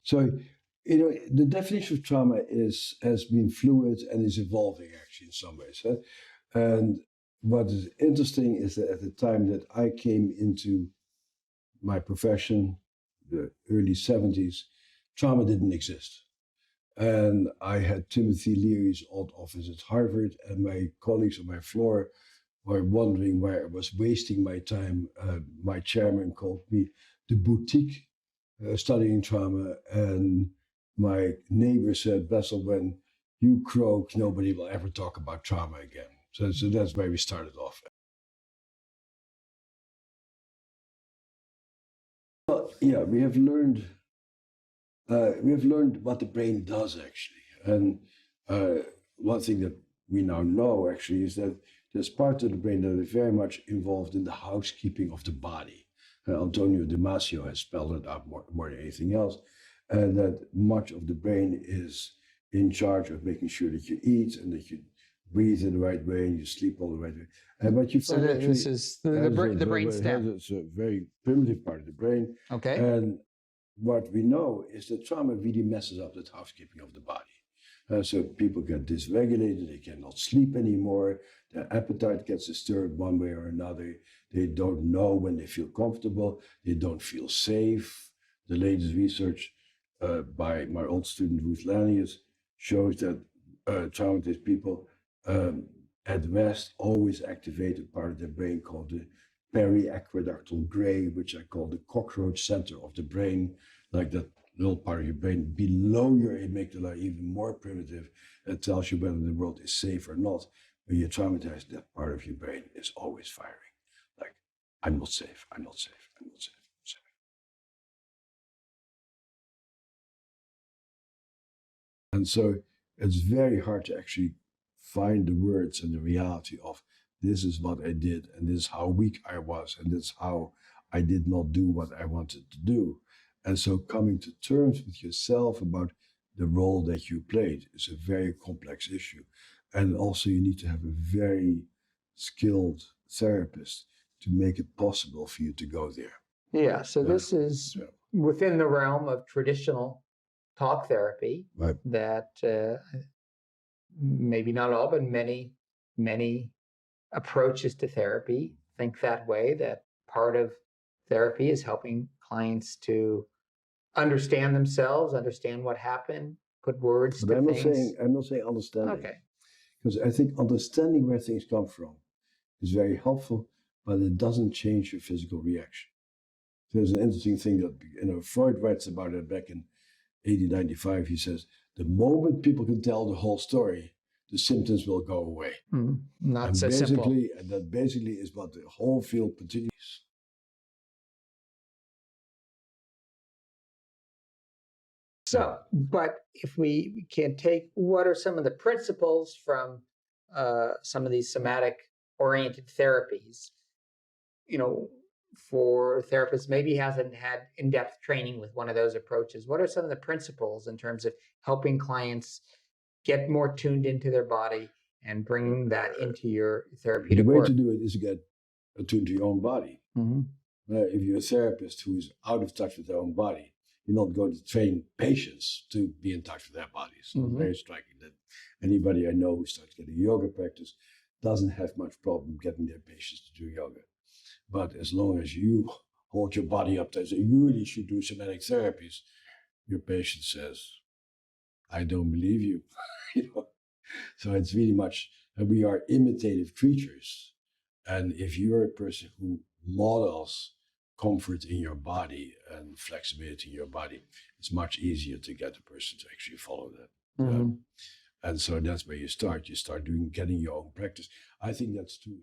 So, the definition of trauma has been fluid and is evolving actually in some ways. Huh? And what is interesting is that at the time that I came into my profession, the early 70s, trauma didn't exist. And I had Timothy Leary's old office at Harvard, and my colleagues on my floor were wondering where I was wasting my time. My chairman called me the boutique studying trauma, and my neighbor said, Bessel, when you croak, nobody will ever talk about trauma again. So that's where we started off. Well, yeah, we have learned what the brain does actually. And one thing that we now know actually is that there's parts of the brain that are very much involved in the housekeeping of the body. Antonio Damasio has spelled it out more than anything else. And that much of the brain is in charge of making sure that you eat and that you breathe in the right way and you sleep all the right way. But you find this is the brain stem. It's a very primitive part of the brain. Okay. And what we know is that trauma really messes up the housekeeping of the body. So people get dysregulated, they cannot sleep anymore, their appetite gets disturbed one way or another, they don't know when they feel comfortable, they don't feel safe. The latest research by my old student Ruth Lanius shows that traumatized people at rest always activate a part of their brain called the periaqueductal gray, which I call the cockroach center of the brain, like that little part of your brain below your amygdala, even more primitive, that tells you whether the world is safe or not. When you're traumatized, that part of your brain is always firing. Like, I'm not safe, I'm not safe, I'm not safe, I'm safe. And so it's very hard to actually find the words and the reality of this is what I did, and this is how weak I was, and this is how I did not do what I wanted to do. And so coming to terms with yourself about the role that you played is a very complex issue. And also you need to have a very skilled therapist to make it possible for you to go there. Yeah, so this is within the realm of traditional talk therapy, right, that maybe not all, but many approaches to therapy think that way, that part of therapy is helping clients to understand themselves, understand what happened, put words to things. I'm not saying understanding. Okay. Because I think understanding where things come from is very helpful, but it doesn't change your physical reaction. There's an interesting thing that Freud writes about it back in 1895. He says, the moment people can tell the whole story, the symptoms will go away. Not so simple. And that basically is what the whole field continues. So, but if we can take, what are some of the principles from some of these somatic-oriented therapies, for therapists maybe hasn't had in-depth training with one of those approaches, what are some of the principles in terms of helping clients get more tuned into their body and bringing that into your therapeutic work? The way to do it is to get attuned to your own body. If you're a therapist who is out of touch with their own body, you're not going to train patients to be in touch with their bodies. So it's very striking that anybody I know who starts getting yoga practice doesn't have much problem getting their patients to do yoga. But as long as you hold your body up and say, you really should do somatic therapies, your patient says, I don't believe you. So it's really much, we are imitative creatures. And if you're a person who models comfort in your body and flexibility in your body, it's much easier to get a person to actually follow that. And so that's where you start. You start getting your own practice. I think that's true.